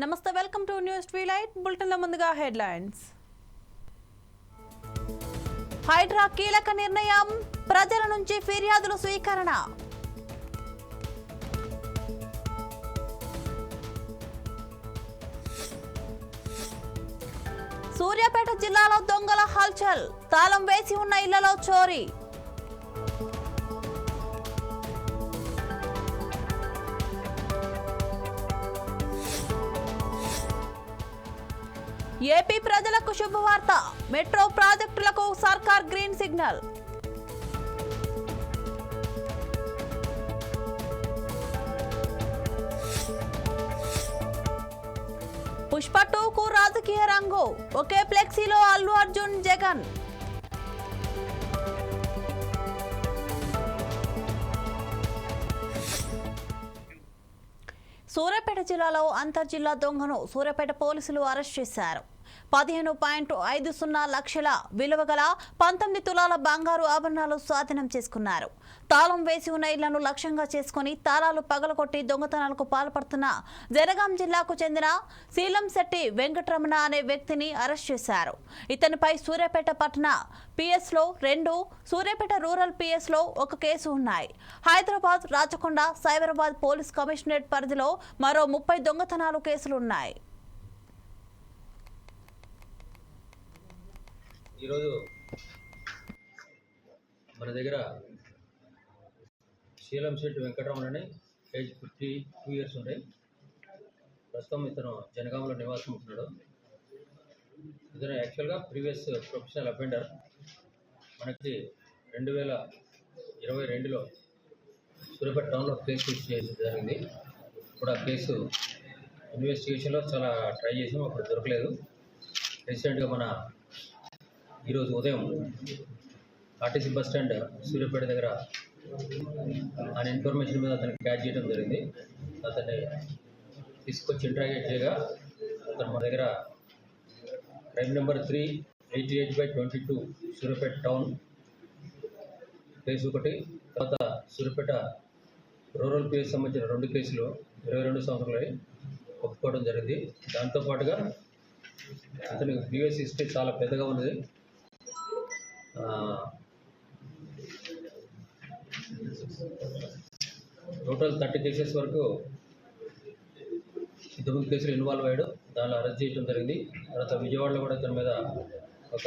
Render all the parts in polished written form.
నమస్తే, welcome to news ట్వీలైట్. బులెటిన్ల ముందుగా headlines. Hydraa కీలక నిర్ణయం, ప్రజల నుంచి ఫిర్యాదుల స్వీకరణ. సూర్యాపేట జిల్లాలో దొంగల హల్చల్, తాళం వేసి ఉన్న ఇళ్లలో చోరీ. ఏపీ ప్రజలకు శుభవార్త, మెట్రో ప్రాజెక్టులకు సర్కార్ గ్రీన్ సిగ్నల్. పుష్ప 2కు రాజకీయ రంగు, ఒకే ఫ్లెక్సీలో అల్లు అర్జున్, జగన్. సూర్యాపేట జిల్లాలో అంతర్జిల్లా దొంగను సూర్యాపేట పోలీసులు అరెస్ట్ చేశారు. 15.50 లక్షల విలువ గల 19 తులాల బంగారు ఆభరణాలు స్వాధీనం చేసుకున్నారు. తాళం వేసి ఉన్న ఇళ్లను లక్ష్యంగా చేసుకుని తాళాలు పగలగొట్టి దొంగతనాలకు పాల్పడుతున్న జనగాం జిల్లాకు చెందిన శీలంశెట్టి వెంకటరమణ అనే వ్యక్తిని అరెస్ట్ చేశారు. ఇతనిపై సూర్యాపేట పట్టణ పిఎస్లో 2, సూర్యాపేట రూరల్ పిఎస్లో 1 కేసు ఉన్నాయి. హైదరాబాద్, రాచకొండ, సైబరాబాద్ పోలీస్ కమిషనరేట్ పరిధిలో మరో 30 దొంగతనాలు కేసులున్నాయి. ఈరోజు మన దగ్గర శీలంశెట్టి వెంకటరమణ ఏజ్ 52 ఇయర్స్ ఉంటాయి. ప్రస్తుతం ఇతను జనగాంలో నివాసం ఉంటున్నాడు. ఇతను యాక్చువల్గా ప్రీవియస్ ప్రొఫెషనల్ అఫెండర్. మనకి 2022లో సూర్యాపేట టౌన్లో కేసు చేయడం జరిగింది. ఇప్పుడు ఆ కేసు ఇన్వెస్టిగేషన్లో చాలా ట్రై చేసాం, అప్పుడు దొరకలేదు. రీసెంట్గా మన ఈరోజు ఉదయం ఆర్టీసీ బస్ స్టాండ్ సూర్యాపేట దగ్గర ఆయన ఇన్ఫర్మేషన్ మీద అతన్ని క్యాచ్ చేయడం జరిగింది. అతన్ని తీసుకొచ్చి ఇంట్రాగేట్ చేయగా అతను మన దగ్గర crime number 388/22 Suryapet town case ఒకటి, తర్వాత సూర్యాపేట రూరల్ పిఎస్ సంబంధించిన 2 కేసులు 22 సంవత్సరాలు ఒప్పుకోవడం జరిగింది. దాంతోపాటుగా అతనికి ప్రీవియస్ హిస్టరీ చాలా పెద్దగా ఉన్నది. టోటల్ 30 కేసెస్ వరకు ఇంతకుముందు కేసులు ఇన్వాల్వ్ అయ్యాడు. దానిలో అరెస్ట్ చేయడం జరిగింది. తర్వాత విజయవాడలో కూడా తన మీద ఒక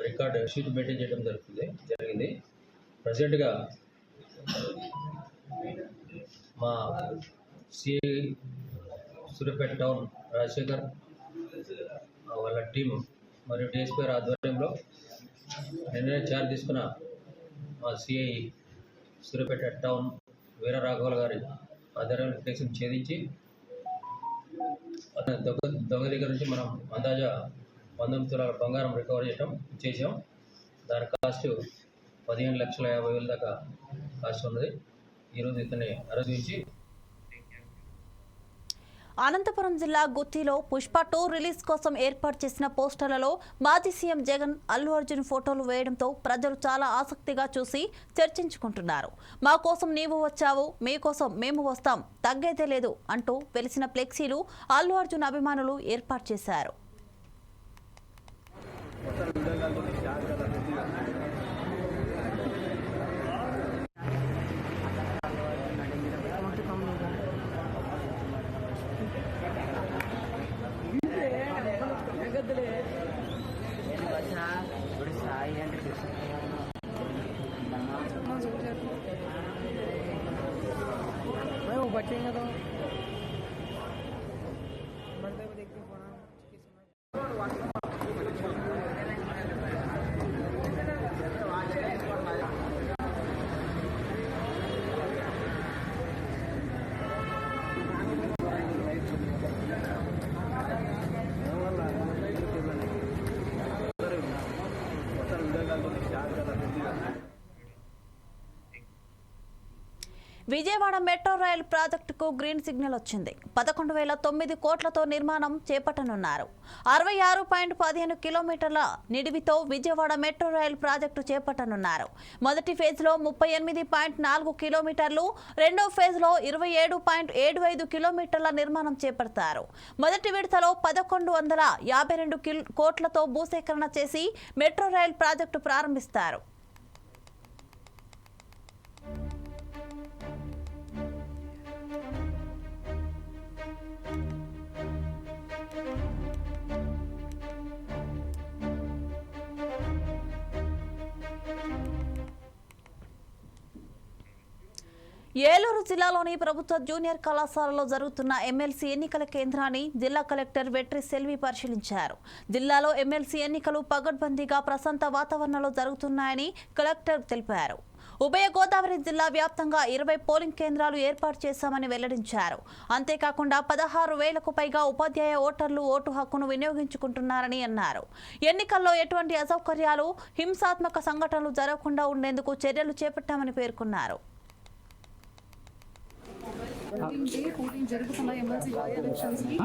రికార్డ్ షీట్ మెయింటైన్ చేయడం జరిగింది. ప్రజెంట్గా మా సిఐ సూర్యాపేట టౌన్ రాజశేఖర్ వాళ్ళ టీం మరియు డిఎస్పీ ఆధ్వర్యంలో నిన్ననే చార్జ్ తీసుకున్న మా సిఐ సూర్యాపేట టౌన్ వీర రాఘవల్ గారి ఆధ్వర్యంలో కేసును ఛేదించి దొంగ దగ్గర నుంచి మనం అందాజా 19 తులాల బంగారం రికవర్ చేసాం. దాని కాస్ట్ 15,50,000 దాకా కాస్ట్ ఉన్నది. ఈరోజు ఇతన్ని అరెస్ట్ చేసి అనంతపురం జిల్లా గుత్తిలో పుష్ప 2 రిలీజ్ కోసం ఏర్పాటు చేసిన పోస్టర్లలో మాజీ సీఎం జగన్, అల్లు అర్జున్ ఫోటోలు వేయడంతో ప్రజలు చాలా ఆసక్తిగా చూసి చర్చించుకుంటున్నారు. మా కోసం నీవు వచ్చావు, మీకోసం మేము వస్తాం, తగ్గేదే లేదు అంటూ వెలిసిన ఫ్లెక్సీలు అల్లు అర్జున్ అభిమానులు ఏర్పాటు చేశారు. విజయవాడ మెట్రో రైల్ ప్రాజెక్టుకు గ్రీన్ సిగ్నల్ వచ్చింది. 11,009 కోట్లతో నిర్మాణం చేపట్టనున్నారు. 66.15 కిలోమీటర్ల నిడివితో విజయవాడ మెట్రో రైల్ ప్రాజెక్టు చేపట్టనున్నారు. మొదటి ఫేజ్లో 38.4 కిలోమీటర్లు, రెండో ఫేజ్లో 27.75 కిలోమీటర్ల నిర్మాణం చేపడతారు. మొదటి విడతలో 1,152 కోట్లతో భూసేకరణ చేసి మెట్రో రైల్ ప్రాజెక్టు ప్రారంభిస్తారు. ఏలూరు జిల్లాలోని ప్రభుత్వ జూనియర్ కళాశాలలో జరుగుతున్న ఎమ్మెల్సీ ఎన్నికల కేంద్రాన్ని జిల్లా కలెక్టర్ వెట్రి సెల్వి పరిశీలించారు. జిల్లాలో ఎమ్మెల్సీ ఎన్నికలు పగడ్బందీగా ప్రశాంత వాతావరణంలో జరుగుతున్నాయని కలెక్టర్ తెలిపారు. ఉభయ గోదావరి జిల్లా వ్యాప్తంగా 20 పోలింగ్ కేంద్రాలు ఏర్పాటు చేశామని వెల్లడించారు. అంతేకాకుండా 16,000కు పైగా ఉపాధ్యాయ ఓటర్లు ఓటు హక్కును వినియోగించుకుంటున్నారని అన్నారు. ఎన్నికల్లో ఎటువంటి అసౌకర్యాలు, హింసాత్మక సంఘటనలు జరగకుండా ఉండేందుకు చర్యలు చేపట్టామని పేర్కొన్నారు. పోలింగ్ జరుగుతున్నాయి ఎమ్మెల్సీ బై ఎలక్షన్స్ కి.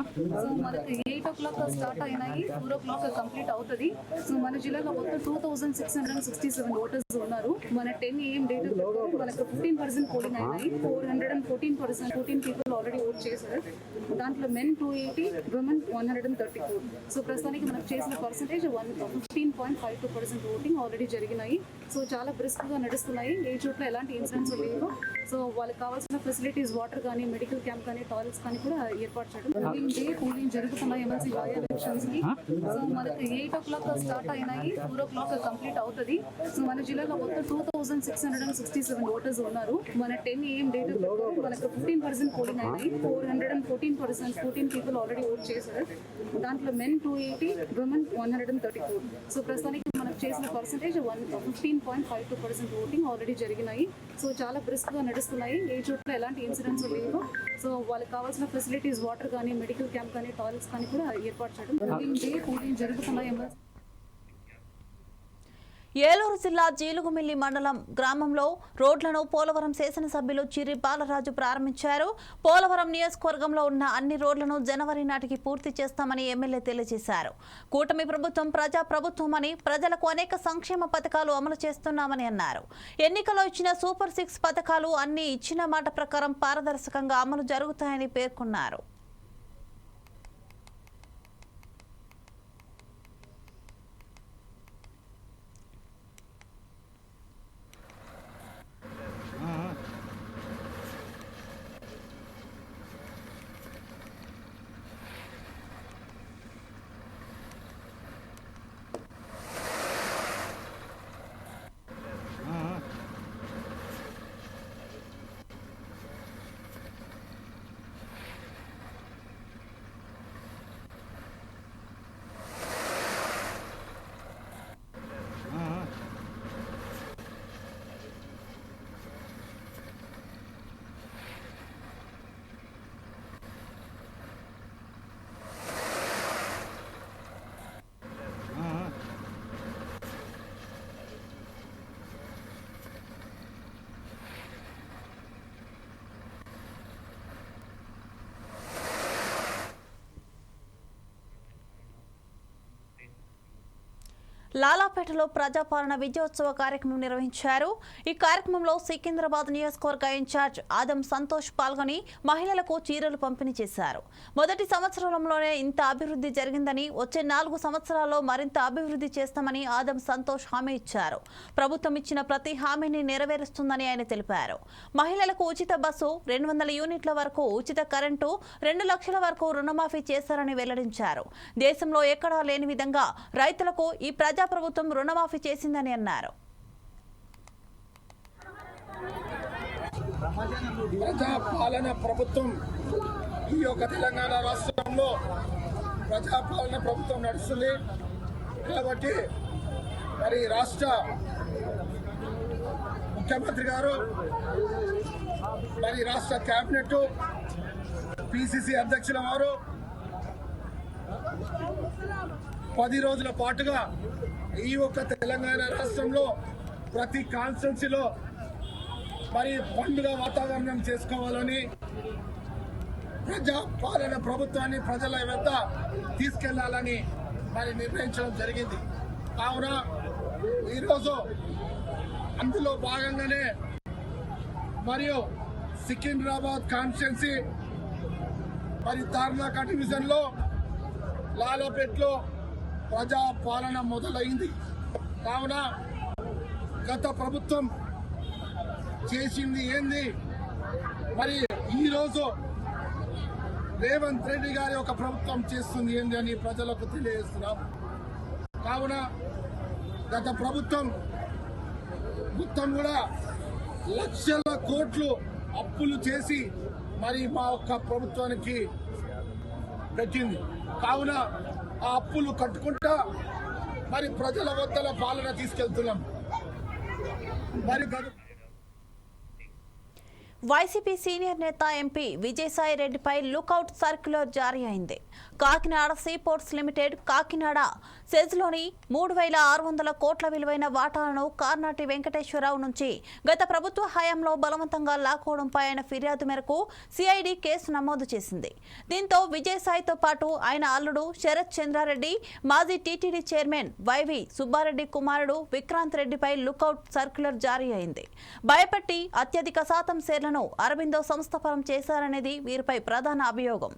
సో మనకి 8 o'clock స్టార్ట్ అయినాయి, 4 o'clock కంప్లీట్ అవుతుంది. సో మన జిల్లాలో మొత్తం 2,667 ఓటర్స్ ఉన్నారు. మన 10 AM డేట్ మనకు 15% పోలింగ్ అయినాయి. 414 పీపుల్ ఆల్రెడీ ఓట్ చేశారు. దాంట్లో మెన్ 280, విమెన్ 134. సో ప్రస్తుతానికి మనకు చేసిన పర్సెంటేజ్ 15.52% ఓటింగ్ ఆల్రెడీ జరిగినాయి. సో చాలా బ్రిస్క్ గా నడుస్తున్నాయి. ఏ చోట్ల ఎలాంటి ఇన్సిడెంట్స్ లేవు. సో వాళ్ళకి కావాల్సిన ఫెసిలిటీస్, వాటర్ కానీ, మెడికల్ క్యాంప్ కానీ, టాయిలెట్స్ కానీ కూడా ఏర్పాటు చేయడం. పోలింగ్ జరుగుతున్నాయి ఎమ్మెల్సీ బై ఎలక్షన్స్ కి. సో మనకి 8 o'clock స్టార్ట్ అయినాయి, 4 o'clock కంప్లీట్ అవుతుంది. సో మన జిల్లాలో మొత్తం 2,667 ఓటర్స్ ఉన్నారు. మన 10 AM డేట్ మనకు 15% పోలింగ్ అయినాయి. 414 పీపుల్ ఆల్రెడీ ఓట్ చేశారు. దాంట్లో మెన్ 280, విమెన్ 134. సో ప్రస్తుతానికి మనకు చేసిన పర్సెంటేజ్ 15.52% ఓటింగ్ ఆల్రెడీ జరిగినాయి. సో చాలా బ్రిస్క్ గా నడుస్తున్నాయి. ఏ చోట్ల ఎలాంటి ఇన్సిడెంట్స్ లేవు. సో వాళ్ళకి కావాల్సిన ఫెసిలిటీస్, వాటర్ కానీ, మెడికల్ క్యాంప్ కానీ, టాయిలెట్స్ కానీ కూడా ఏర్పాటు చేయడం. పోలింగ్ జరుగుతున్నాయి. ఏలూరు జిల్లా జీలుగుమిల్లి మండలం గ్రామంలో రోడ్లను పోలవరం శాసనసభ్యులు చిర్రి బాలరాజు ప్రారంభించారు. పోలవరం నియోజకవర్గంలో ఉన్న అన్ని రోడ్లను జనవరి నాటికి పూర్తి చేస్తామని ఎమ్మెల్యే తెలియజేశారు. కూటమి ప్రభుత్వం ప్రజా ప్రభుత్వం అని, ప్రజలకు అనేక సంక్షేమ పథకాలు అమలు చేస్తున్నామని అన్నారు. ఎన్నికల్లో ఇచ్చిన సూపర్ 6 పథకాలు అన్ని ఇచ్చిన మాట ప్రకారం పారదర్శకంగా అమలు జరుగుతాయని పేర్కొన్నారు. లాలాపేటలో ప్రజాపాలన విజయోత్సవ కార్యక్రమం నిర్వహించారు. ఈ కార్యక్రమంలో సికింద్రాబాద్ నియోజకవర్గ ఇన్ఛార్జ్ ఆదం సంతోష్ పాల్గొని మహిళలకు చీరలు పంపిణీ చేశారు. మొదటి సంవత్సరంలోనే ఇంత అభివృద్ధి జరిగిందని, వచ్చే 4 సంవత్సరాల్లో మరింత అభివృద్ధి చేస్తామని ఆదం సంతోష్ హామీ ఇచ్చారు. ప్రభుత్వం ఇచ్చిన ప్రతి హామీని నెరవేరుస్తుందని ఆయన తెలిపారు. మహిళలకు ఉచిత బస్సు, 200 యూనిట్ల వరకు ఉచిత కరెంటు, 2 లక్షల వరకు రుణమాఫీ చేశారని వెల్లడించారు. దేశంలో ఎక్కడా లేని విధంగా రైతులకు ఈ ప్రభుత్వం రుణమాఫీ చేసిందని అన్నారు. ప్రజాపాలన ప్రభుత్వం ఈ యొక్క తెలంగాణ రాష్ట్రంలో ప్రజాపాలన ప్రభుత్వం నడుస్తుంది. కాబట్టి మరి రాష్ట్ర ముఖ్యమంత్రి గారు, మరి రాష్ట్ర కేబినెట్, పిసిసి అధ్యక్షుల వారు 10 రోజుల పాటుగా ఈ ఒక్క తెలంగాణ రాష్ట్రంలో ప్రతి కాన్స్టిట్యున్సీలో మరి పండుగ వాతావరణం చేసుకోవాలని ప్రజా పాలన ప్రభుత్వాన్ని ప్రజల వద్ద తీసుకెళ్లాలని మరి నిర్ణయించడం జరిగింది. కావున ఈరోజు అందులో భాగంగానే మరియు సికింద్రాబాద్ కాన్స్టిట్యున్సీ మరి తార్నాక డివిజన్ లో లాలాపేట్లో ప్రజా పాలన మొదలైంది. కావున గత ప్రభుత్వం చేసింది ఏంది, మరి ఈరోజు రేవంత్ రెడ్డి గారి ఒక ప్రభుత్వం చేస్తుంది ఏంది అని ప్రజలకు తెలియజేస్తున్నాం. కావున గత ప్రభుత్వం మొత్తం కూడా లక్షల కోట్లు అప్పులు చేసి మరి మా ఒక్క ప్రభుత్వానికి పెట్టింది. కావున ఆ అప్పులు కట్టుకుంటా మరి ప్రజల వద్దల పాలన తీసుకెళ్తున్నాం. మరి వైసీపీ సీనియర్ నేత ఎంపీ విజయసాయి రెడ్డిపై లుకౌట్ సర్క్యులర్ జారీ అయింది. కాకినాడ సీపోర్ట్స్ లిమిటెడ్ కాకినాడ సెజ్లోని 3,600 కోట్ల విలువైన వాటాలను కార్నాటి వెంకటేశ్వరరావు నుంచి గత ప్రభుత్వ హయాంలో బలవంతంగా లాక్కోవడంపై ఆయన ఫిర్యాదు మేరకు సిఐడి కేసు నమోదు చేసింది. దీంతో విజయసాయితో పాటు ఆయన అల్లుడు శరత్ చంద్రారెడ్డి, మాజీ టీటీడీ చైర్మన్ వైవి సుబ్బారెడ్డి కుమారుడు విక్రాంత్ రెడ్డిపై లుకౌట్ సర్క్యులర్ జారీ అయింది. భయపెట్టి అత్యధిక శాతం షేర్లను అరబిందో సంస్థాపనం చేశారనేది వీరిపై ప్రధాన అభియోగం.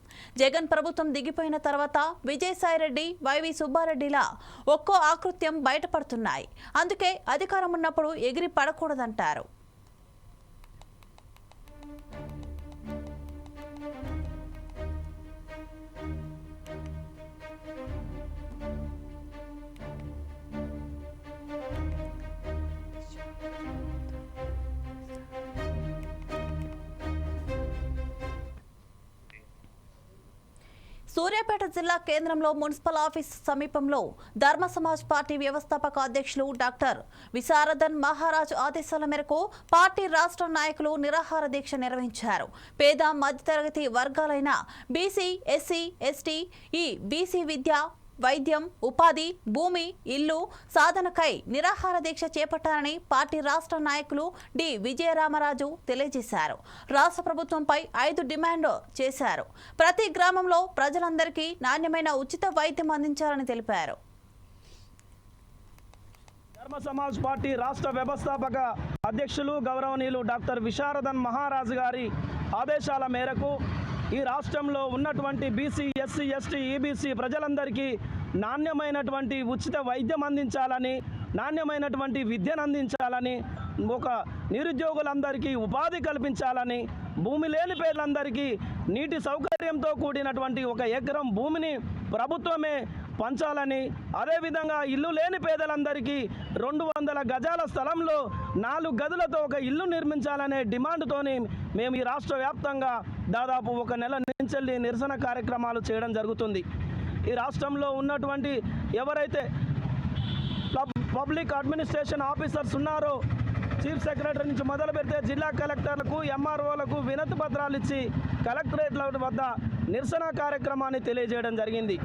జగన్ ప్రభుత్వం దిగిపోయిన తర్వాత విజయసాయిరెడ్డి, వైవి సుబ్బారెడ్డిల ఒక్కో ఆకృత్యం బయటపడుతున్నాయి. అందుకే అధికారం ఉన్నప్పుడు ఎగిరి పడకూడదంటారు. సూర్యాపేట జిల్లా కేంద్రంలో మున్సిపల్ ఆఫీస్ సమీపంలో ధర్మ సమాజ్ పార్టీ వ్యవస్థాపక అధ్యక్షులు డాక్టర్ విశారదన్ మహారాజ్ ఆదేశాల మేరకు పార్టీ రాష్ట్ర నాయకులు నిరాహార దీక్ష నిర్వహించారు. పేద మధ్యతరగతి వర్గాలైన బీసీ, ఎస్సీ, ఎస్టీ, ఈ బీసీ విద్య, వైద్యం, ఉపాధి, భూమి, ఇల్లు సాధనకై నిరాహార దీక్ష చేపట్టారని పార్టీ రాష్ట్ర నాయకులు డి విజయరామరాజు తెలియజేశారు. రాష్ట్ర ప్రభుత్వంపై 5 డిమాండ్ చేశారు. ప్రతి గ్రామంలో ప్రజలందరికీ నాణ్యమైన ఉచిత వైద్యం అందించాలని తెలిపారు. ధర్మ సమాజ్ పార్టీ రాష్ట్ర వ్యవస్థాపక అధ్యక్షులు గౌరవనీయులు డాక్టర్ విశారదన్ మహారాజు గారి ఆదేశాల మేరకు ఈ రాష్ట్రంలో ఉన్నటువంటి బీసీ, ఎస్సీ, ఎస్టీ, ఈబీసీ ప్రజలందరికీ నాణ్యమైనటువంటి ఉచిత వైద్యం అందించాలని, నాణ్యమైనటువంటి విద్యను అందించాలని, ఒక నిరుద్యోగులందరికీ ఉపాధి కల్పించాలని, భూమి లేని పేర్లందరికీ నీటి సౌకర్యంతో కూడినటువంటి 1 ఎకరం భూమిని ప్రభుత్వమే పంచాలని, అదేవిధంగా ఇల్లు లేని పేదలందరికీ 200 గజాల స్థలంలో 4 గదులతో ఒక ఇల్లు నిర్మించాలనే డిమాండ్తోని మేము ఈ రాష్ట్ర వ్యాప్తంగా దాదాపు 1 నెల నుంచి నిరసన కార్యక్రమాలు చేయడం జరుగుతుంది. ఈ రాష్ట్రంలో ఉన్నటువంటి ఎవరైతే పబ్లిక్ అడ్మినిస్ట్రేషన్ ఆఫీసర్స్ ఉన్నారో, చీఫ్ సెక్రటరీ నుంచి మొదలు పెడితే జిల్లా కలెక్టర్లకు, ఎంఆర్ఓలకు వినతి పత్రాలు ఇచ్చి కలెక్టరేట్ల వద్ద నిరసన కార్యక్రమాన్ని తెలియజేయడం జరిగింది.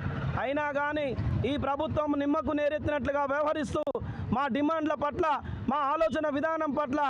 అయినా కానీ ఈ ప్రభుత్వం నిమ్మకు నేరెత్తినట్లుగా వ్యవహరిస్తూ మా డిమాండ్ల పట్ల, మా ఆలోచన విధానం పట్ల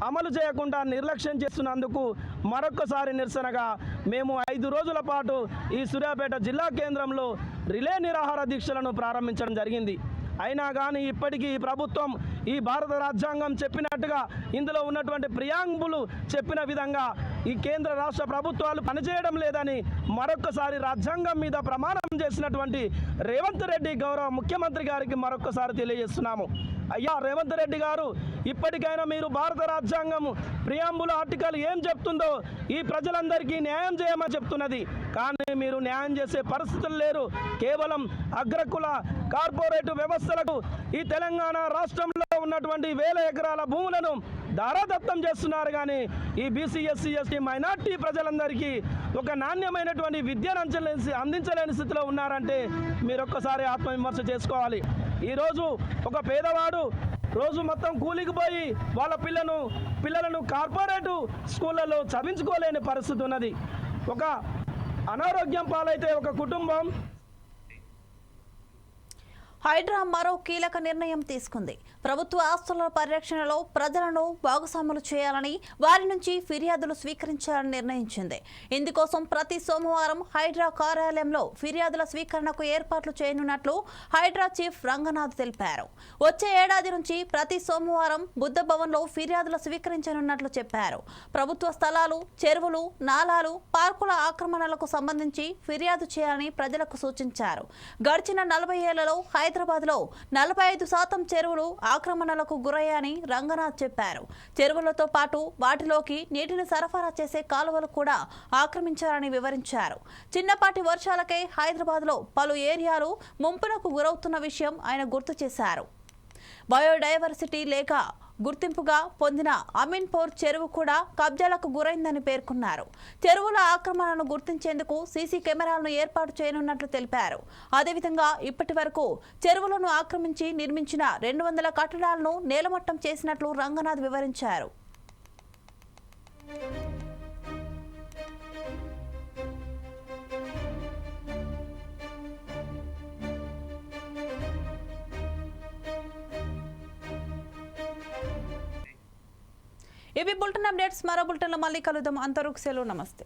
అమలు చేయకుండా నిర్లక్ష్యం చేస్తున్నందుకు మరొక్కసారి నిరసనగా మేము 5 రోజుల పాటు ఈ సూర్యాపేట జిల్లా కేంద్రంలో రిలే నిరాహార దీక్షలను ప్రారంభించడం జరిగింది. అయినా కానీ ఇప్పటికీ ఈ ప్రభుత్వం ఈ భారత రాజ్యాంగం చెప్పినట్టుగా, ఇందులో ఉన్నటువంటి ప్రియాంబులు చెప్పిన విధంగా ఈ కేంద్ర రాష్ట్ర ప్రభుత్వాలు పనిచేయడం లేదని మరొక్కసారి రాజ్యాంగం మీద ప్రమాణం చేసినటువంటి రేవంత్ రెడ్డి గౌరవ ముఖ్యమంత్రి గారికి మరొక్కసారి తెలియజేస్తున్నాము. అయ్యా రేవంత్ రెడ్డి గారు, ఇప్పటికైనా మీరు భారత రాజ్యాంగం ప్రియాంబుల్ ఆర్టికల్ ఏం చెప్తుందో ఈ ప్రజలందరికీ న్యాయం చేయమని చెప్తున్నది. కానీ మీరు న్యాయం చేసే పరిస్థితులు లేరు. కేవలం అగ్రకుల కార్పొరేట్ వ్యవస్థలకు ఈ తెలంగాణ రాష్ట్రంలో ఉన్నటువంటి 1000 ఎకరాల భూములను దారాదత్తం చేస్తున్నారు. కానీ ఈ బీసీ, ఎస్సీ, ఎస్టీ, మైనార్టీ ప్రజలందరికీ ఒక నాణ్యమైనటువంటి విద్యను అందించలేని స్థితిలో ఉన్నారంటే మీరు ఒక్కసారి ఆత్మవిమర్శ చేసుకోవాలి. ఈరోజు ఒక పేదవాడు రోజు మొత్తం కూలికి పోయి వాళ్ళ పిల్లలను కార్పొరేటు స్కూళ్ళలో చదివించుకోలేని పరిస్థితి ఉన్నది. ఒక అనారోగ్యం పాలైతే ఒక కుటుంబం హైడ్రా మరో కీలక నిర్ణయం తీసుకుంది. ప్రభుత్వ ఆస్తుల పరిరక్షణలో ప్రజలను భాగస్వాములు చేయాలని, వారి నుంచి ఫిర్యాదులు స్వీకరించాలని నిర్ణయించింది. ఇందుకోసం ప్రతి సోమవారం హైడ్రా కార్యాలయంలో ఫిర్యాదుల స్వీకరణకు ఏర్పాట్లు చేయనున్నట్లు హైడ్రా చీఫ్ రంగనాథ్ తెలిపారు. వచ్చే ఏడాది నుంచి ప్రతి సోమవారం బుద్ధ భవన్లో ఫిర్యాదులు స్వీకరించనున్నట్లు చెప్పారు. ప్రభుత్వ స్థలాలు, చెరువులు, నాలాలు, పార్కుల ఆక్రమణలకు సంబంధించి ఫిర్యాదు చేయాలని ప్రజలకు సూచించారు. గడిచిన 40 ఏళ్లలో హైదరాబాద్లో 45% చెరువులు ఆక్రమణలకు గురయ్యాయని రంగనాథ్ చెప్పారు. చెరువులతో పాటు వాటిలోకి నీటిని సరఫరా చేసే కాలువలు కూడా ఆక్రమించారని వివరించారు. చిన్నపాటి వర్షాలకే హైదరాబాద్లో పలు ఏరియాలు ముంపునకు గురవుతున్న విషయం ఆయన గుర్తు చేశారు. బయోడైవర్సిటీ లేక గుర్తింపుగా పొందిన అమీన్పూర్ చెరువు కూడా కబ్జాలకు గురైందని పేర్కొన్నారు. చెరువుల ఆక్రమణను గుర్తించేందుకు సీసీ కెమెరాలను ఏర్పాటు చేయనున్నట్లు తెలిపారు. అదేవిధంగా ఇప్పటి వరకు చెరువులను ఆక్రమించి నిర్మించిన 200 కట్టడాలను నేలమట్టం చేసినట్లు రంగనాథ్ వివరించారు. ఇవి బులెటిన్ అప్డేట్స్. మరో బులెటిన్లో మళ్ళీ కలుద్దాం. అంతవరకు సెలవు. నమస్తే.